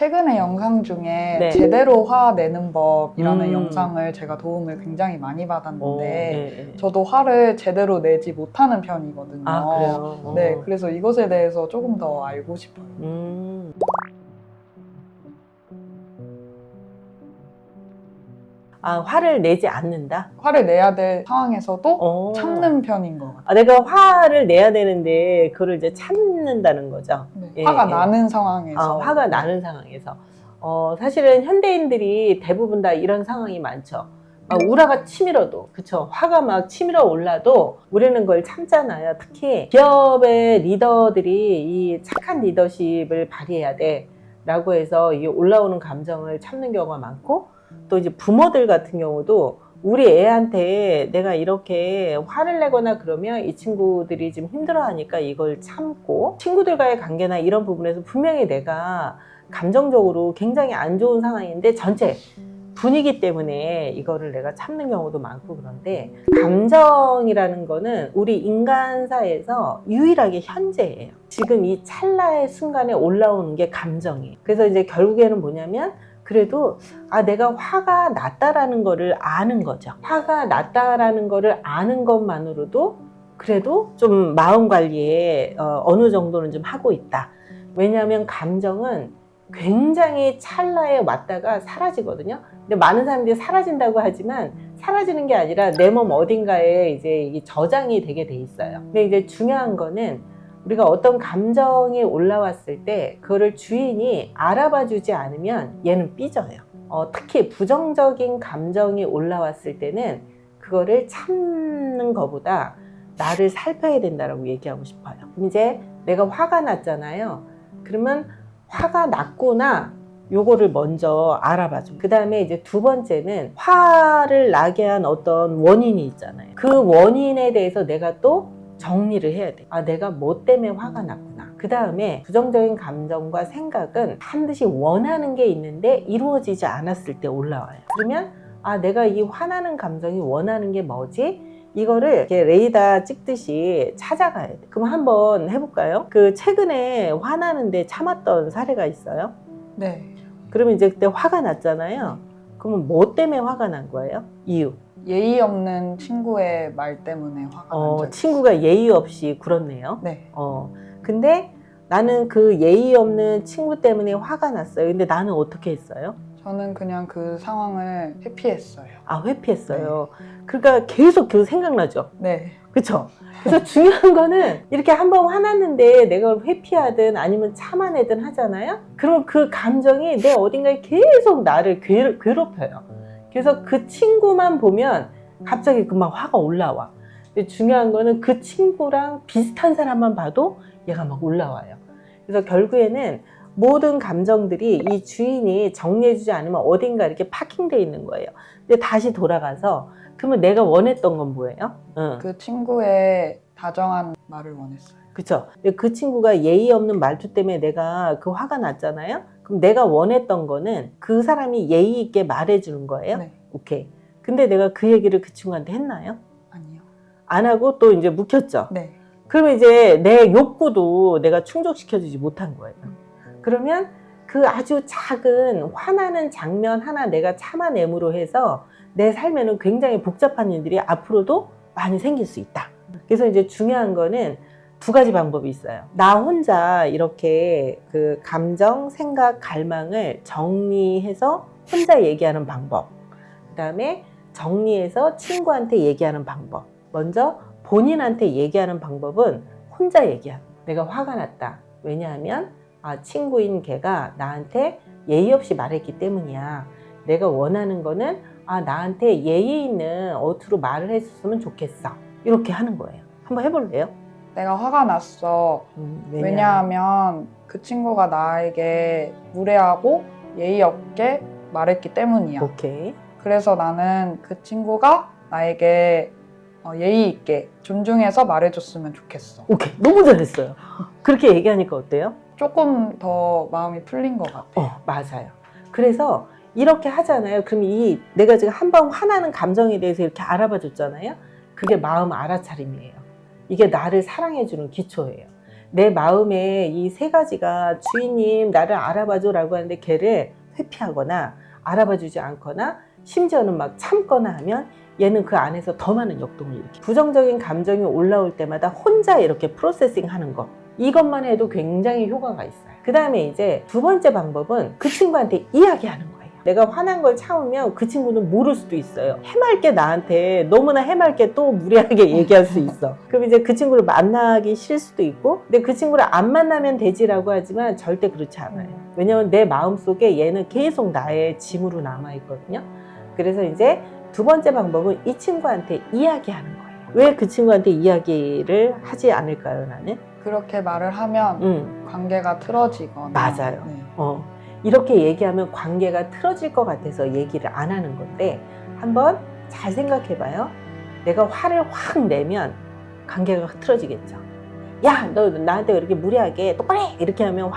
최근에 영상 중에 네. 제대로 화 내는 법이라는 음. 영상을 제가 도움을 굉장히 많이 받았는데 네. 저도 화를 제대로 내지 못하는 편이거든요. 아, 그래요? 네, 그래서 이것에 대해서 조금 더 알고 싶어요. 아, 화를 내지 않는다? 화를 내야 될 상황에서도 참는 편인 것 같아요. 아, 내가 화를 내야 되는데 그거를 이제 참는다는 거죠. 네, 예, 화가 예. 나는 상황에서. 화가 나는 상황에서. 사실은 현대인들이 대부분 다 이런 상황이 많죠. 막 우라가 치밀어도, 그쵸? 화가 막 치밀어 올라도 우리는 그걸 참잖아요. 특히 기업의 리더들이 이 착한 리더십을 발휘해야 돼 라고 해서 이 올라오는 감정을 참는 경우가 많고, 또 이제 부모들 같은 경우도 우리 애한테 내가 이렇게 화를 내거나 그러면 이 친구들이 좀 힘들어하니까 이걸 참고, 친구들과의 관계나 이런 부분에서 분명히 내가 감정적으로 굉장히 안 좋은 상황인데 전체 분위기 때문에 이거를 내가 참는 경우도 많고. 그런데 감정이라는 거는 우리 인간사에서 유일하게 현재예요. 지금 이 찰나의 순간에 올라오는 게 감정이에요. 그래서 이제 결국에는 뭐냐면, 그래도 내가 화가 났다라는 거를 아는 거죠. 화가 났다라는 거를 아는 것만으로도 그래도 좀 마음 관리에 어느 정도는 좀 하고 있다. 왜냐하면 감정은 굉장히 찰나에 왔다가 사라지거든요. 근데 많은 사람들이 사라진다고 하지만 사라지는 게 아니라 내 몸 어딘가에 이제 이게 저장이 되게 돼 있어요. 근데 이제 중요한 거는 우리가 어떤 감정이 올라왔을 때 그거를 주인이 알아봐 주지 않으면 얘는 삐져요. 특히 부정적인 감정이 올라왔을 때는 그거를 참는 것보다 나를 살펴야 된다고 얘기하고 싶어요. 이제 내가 화가 났잖아요. 그러면 화가 났구나, 요거를 먼저 알아봐줘. 그 다음에 이제 두 번째는 화를 나게 한 어떤 원인이 있잖아요. 그 원인에 대해서 내가 또 정리를 해야 돼. 내가 뭐 때문에 화가 났구나. 그 다음에 부정적인 감정과 생각은 반드시 원하는 게 있는데 이루어지지 않았을 때 올라와요. 그러면 내가 이 화나는 감정이 원하는 게 뭐지? 이거를 이렇게 레이더 찍듯이 찾아가야 돼. 그럼 한번 해볼까요? 그 최근에 화나는데 참았던 사례가 있어요? 네. 그러면 이제 그때 화가 났잖아요. 그러면 뭐 때문에 화가 난 거예요? 이유. 예의 없는 친구의 말 때문에 화가 난 적이 친구가 예의 없이 굴었네요. 네. 근데 나는 그 예의 없는 친구 때문에 화가 났어요. 근데 나는 어떻게 했어요? 저는 그냥 그 상황을 회피했어요. 회피했어요. 네. 그러니까 계속 생각나죠? 네. 그쵸? 그래서 중요한 거는 이렇게 한번 화났는데 내가 회피하든 아니면 참아내든 하잖아요? 그럼 그 감정이 내 어딘가에 계속 나를 괴롭혀요. 그래서 그 친구만 보면 갑자기 금방 화가 올라와. 근데 중요한 거는 그 친구랑 비슷한 사람만 봐도 얘가 막 올라와요. 그래서 결국에는 모든 감정들이 이 주인이 정리해주지 않으면 어딘가 이렇게 파킹되어 있는 거예요. 근데 다시 돌아가서 그러면 내가 원했던 건 뭐예요? 그 친구의 다정한 말을 원했어요. 그쵸? 그 친구가 예의 없는 말투 때문에 내가 그 화가 났잖아요? 그럼 내가 원했던 거는 그 사람이 예의 있게 말해주는 거예요? 네. 오케이. 근데 내가 그 얘기를 그 친구한테 했나요? 아니요. 안 하고 또 이제 묵혔죠? 네. 그러면 이제 내 욕구도 내가 충족시켜주지 못한 거예요. 그러면 그 아주 작은 화나는 장면 하나 내가 참아냄으로 해서 내 삶에는 굉장히 복잡한 일들이 앞으로도 많이 생길 수 있다. 그래서 이제 중요한 거는 두 가지 방법이 있어요. 나 혼자 이렇게 그 감정, 생각, 갈망을 정리해서 혼자 얘기하는 방법. 그 다음에 정리해서 친구한테 얘기하는 방법. 먼저 본인한테 얘기하는 방법은 혼자 얘기하는 거예요. 내가 화가 났다. 왜냐하면 친구인 걔가 나한테 예의 없이 말했기 때문이야. 내가 원하는 거는 나한테 예의 있는 어투로 말을 했으면 좋겠어. 이렇게 하는 거예요. 한번 해볼래요? 내가 화가 났어. 왜냐하면 그 친구가 나에게 무례하고 예의 없게 말했기 때문이야. 오케이. 그래서 나는 그 친구가 나에게 예의 있게 존중해서 말해줬으면 좋겠어. 오케이. 너무 잘했어요. 그렇게 얘기하니까 어때요? 조금 더 마음이 풀린 것 같아요. 맞아요. 그래서 이렇게 하잖아요. 그럼 내가 지금 한번 화나는 감정에 대해서 이렇게 알아봐 줬잖아요. 그게 마음 알아차림이에요. 이게 나를 사랑해주는 기초예요. 내 마음에 이 세 가지가 주인님 나를 알아봐줘 라고 하는데 걔를 회피하거나 알아봐주지 않거나 심지어는 막 참거나 하면 얘는 그 안에서 더 많은 역동을 일으켜. 부정적인 감정이 올라올 때마다 혼자 이렇게 프로세싱 하는 거, 이것만 해도 굉장히 효과가 있어요. 그 다음에 이제 두 번째 방법은 그 친구한테 이야기하는 거예요. 내가 화난 걸 참으면 그 친구는 모를 수도 있어요. 해맑게 나한테 너무나 해맑게 또 무례하게 얘기할 수 있어. 그럼 이제 그 친구를 만나기 싫을 수도 있고, 근데 그 친구를 안 만나면 되지라고 하지만 절대 그렇지 않아요. 왜냐면 내 마음속에 얘는 계속 나의 짐으로 남아있거든요. 그래서 이제 두 번째 방법은 이 친구한테 이야기하는 거예요. 왜 그 친구한테 이야기를 하지 않을까요, 나는? 그렇게 말을 하면 관계가 틀어지거나. 맞아요. 네. 이렇게 얘기하면 관계가 틀어질 것 같아서 얘기를 안 하는 건데, 한번 잘 생각해 봐요. 내가 화를 확 내면 관계가 틀어지겠죠. 야, 너 나한테 왜 이렇게 무례하게 똑바로 해! 이렇게 하면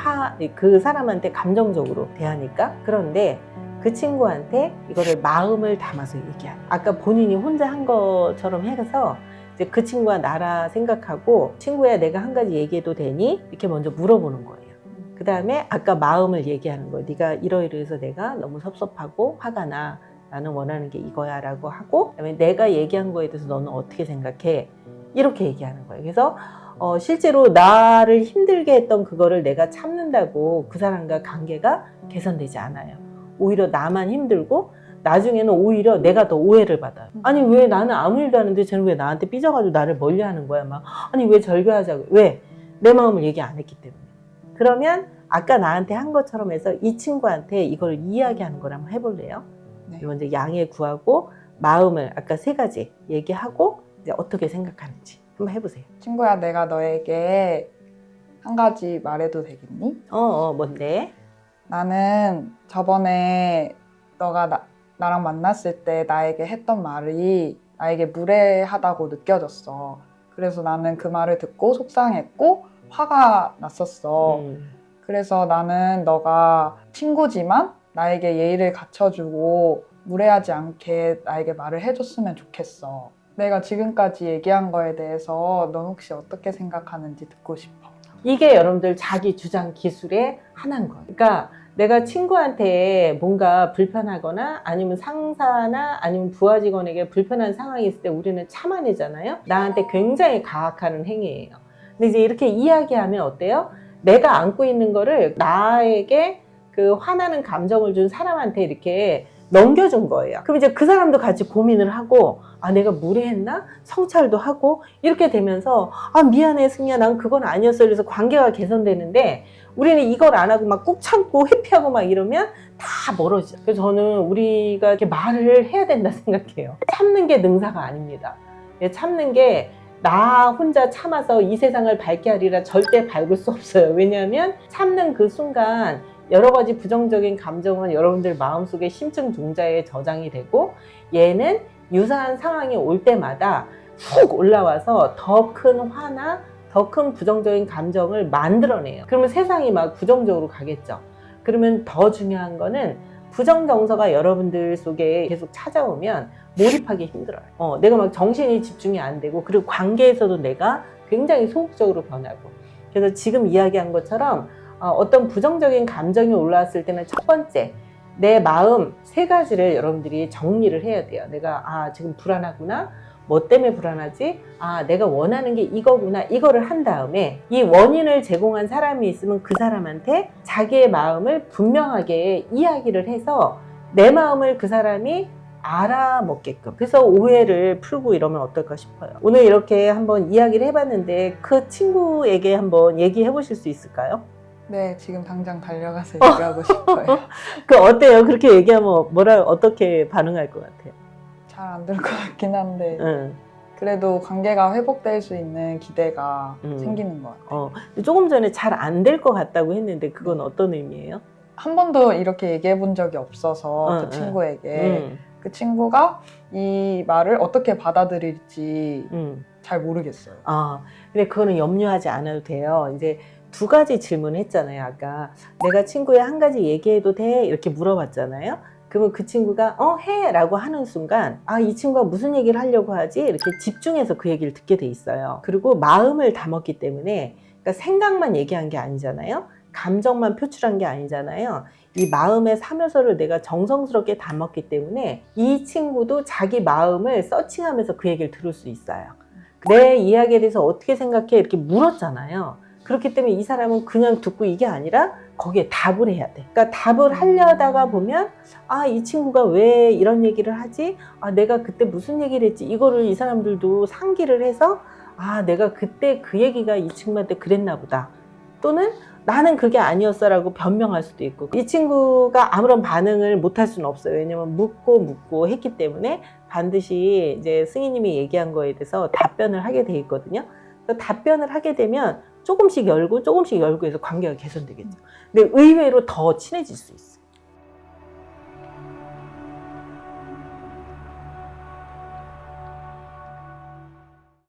그 사람한테 감정적으로 대하니까. 그런데 그 친구한테 이거를 마음을 담아서 얘기하는, 아까 본인이 혼자 한 것처럼 해서 이제 그 친구가 나라 생각하고, 친구야 내가 한 가지 얘기해도 되니? 이렇게 먼저 물어보는 거예요. 그 다음에 아까 마음을 얘기하는 거예요. 네가 이러이러해서 내가 너무 섭섭하고 화가 나. 나는 원하는 게 이거야 라고 하고, 그다음에 내가 얘기한 거에 대해서 너는 어떻게 생각해? 이렇게 얘기하는 거예요. 그래서 실제로 나를 힘들게 했던 그거를 내가 참는다고 그 사람과 관계가 개선되지 않아요. 오히려 나만 힘들고 나중에는 오히려 내가 더 오해를 받아요. 아니 왜 나는 아무 일도 안 했는데 쟤는 왜 나한테 삐져가지고 나를 멀리하는 거야. 막 아니 왜 절교하자고. 왜? 내 마음을 얘기 안 했기 때문에. 그러면 아까 나한테 한 것처럼 해서 이 친구한테 이걸 이야기하는 걸 한번 해볼래요? 네. 먼저 양해 구하고 마음을 아까 세 가지 얘기하고 이제 어떻게 생각하는지 한번 해보세요. 친구야, 내가 너에게 한 가지 말해도 되겠니? 뭔데? 나는 저번에 너가 나랑 만났을 때 나에게 했던 말이 나에게 무례하다고 느껴졌어. 그래서 나는 그 말을 듣고 속상했고 화가 났었어. 그래서 나는 너가 친구지만 나에게 예의를 갖춰주고 무례하지 않게 나에게 말을 해줬으면 좋겠어. 내가 지금까지 얘기한 거에 대해서 넌 혹시 어떻게 생각하는지 듣고 싶어. 이게 여러분들 자기 주장 기술의 하나인 거예요. 그러니까 내가 친구한테 뭔가 불편하거나 아니면 상사나 아니면 부하 직원에게 불편한 상황이 있을 때 우리는 참아내잖아요. 나한테 굉장히 가학하는 행위예요. 근데 이제 이렇게 이야기하면 어때요? 내가 안고 있는 거를 나에게 그 화나는 감정을 준 사람한테 이렇게 넘겨준 거예요. 그럼 이제 그 사람도 같이 고민을 하고, 아 내가 무례했나? 성찰도 하고 이렇게 되면서 아 미안해 승희야 난 그건 아니었어. 그래서 관계가 개선되는데 우리는 이걸 안 하고 막 꾹 참고 회피하고 막 이러면 다 멀어져. 그래서 저는 우리가 이렇게 말을 해야 된다 생각해요. 참는 게 능사가 아닙니다. 참는 게 나 혼자 참아서 이 세상을 밝게 하리라 절대 밝을 수 없어요. 왜냐하면 참는 그 순간 여러 가지 부정적인 감정은 여러분들 마음속에 심층 동자에 저장이 되고, 얘는 유사한 상황이 올 때마다 훅 올라와서 더 큰 화나 더 큰 부정적인 감정을 만들어내요. 그러면 세상이 막 부정적으로 가겠죠. 그러면 더 중요한 거는 부정 정서가 여러분들 속에 계속 찾아오면 몰입하기 힘들어요. 내가 막 정신이 집중이 안 되고, 그리고 관계에서도 내가 굉장히 소극적으로 변하고. 그래서 지금 이야기한 것처럼 어떤 부정적인 감정이 올라왔을 때는 첫 번째, 내 마음 세 가지를 여러분들이 정리를 해야 돼요. 내가 지금 불안하구나. 뭐 때문에 불안하지? 내가 원하는 게 이거구나. 이거를 한 다음에 이 원인을 제공한 사람이 있으면 그 사람한테 자기의 마음을 분명하게 이야기를 해서 내 마음을 그 사람이 알아먹게끔. 그래서 오해를 풀고 이러면 어떨까 싶어요. 오늘 이렇게 한번 이야기를 해봤는데 그 친구에게 한번 얘기해 보실 수 있을까요? 네, 지금 당장 달려가서 얘기하고 싶어요. 그 어때요? 그렇게 얘기하면 어떻게 반응할 것 같아요? 잘 안 될 것 같긴 한데 그래도 관계가 회복될 수 있는 기대가 생기는 것 같아요. 조금 전에 잘 안 될 것 같다고 했는데 그건 어떤 의미예요? 한 번도 이렇게 얘기해 본 적이 없어서 그 친구에게 그 친구가 이 말을 어떻게 받아들일지 잘 모르겠어요. 근데 그거는 염려하지 않아도 돼요. 이제 두 가지 질문을 했잖아요. 아까 내가 친구에 한 가지 얘기해도 돼? 이렇게 물어봤잖아요. 그러면 그 친구가 해! 라고 하는 순간 이 친구가 무슨 얘기를 하려고 하지? 이렇게 집중해서 그 얘기를 듣게 돼 있어요. 그리고 마음을 담았기 때문에 그러니까 생각만 얘기한 게 아니잖아요. 감정만 표출한 게 아니잖아요. 이 마음의 사묘서를 내가 정성스럽게 담았기 때문에 이 친구도 자기 마음을 서칭하면서 그 얘기를 들을 수 있어요. 내 이야기에 대해서 어떻게 생각해? 이렇게 물었잖아요. 그렇기 때문에 이 사람은 그냥 듣고 이게 아니라 거기에 답을 해야 돼. 그러니까 답을 하려다가 보면 아, 이 친구가 왜 이런 얘기를 하지? 아, 내가 그때 무슨 얘기를 했지? 이거를 이 사람들도 상기를 해서 아, 내가 그때 그 얘기가 이 친구한테 그랬나 보다. 또는 나는 그게 아니었어라고 변명할 수도 있고 이 친구가 아무런 반응을 못 할 수는 없어요. 왜냐면 묻고 했기 때문에 반드시 이제 승희님이 얘기한 거에 대해서 답변을 하게 돼 있거든요. 그래서 답변을 하게 되면 조금씩 열고 해서 관계가 개선되겠죠. 근데 의외로 더 친해질 수 있어요.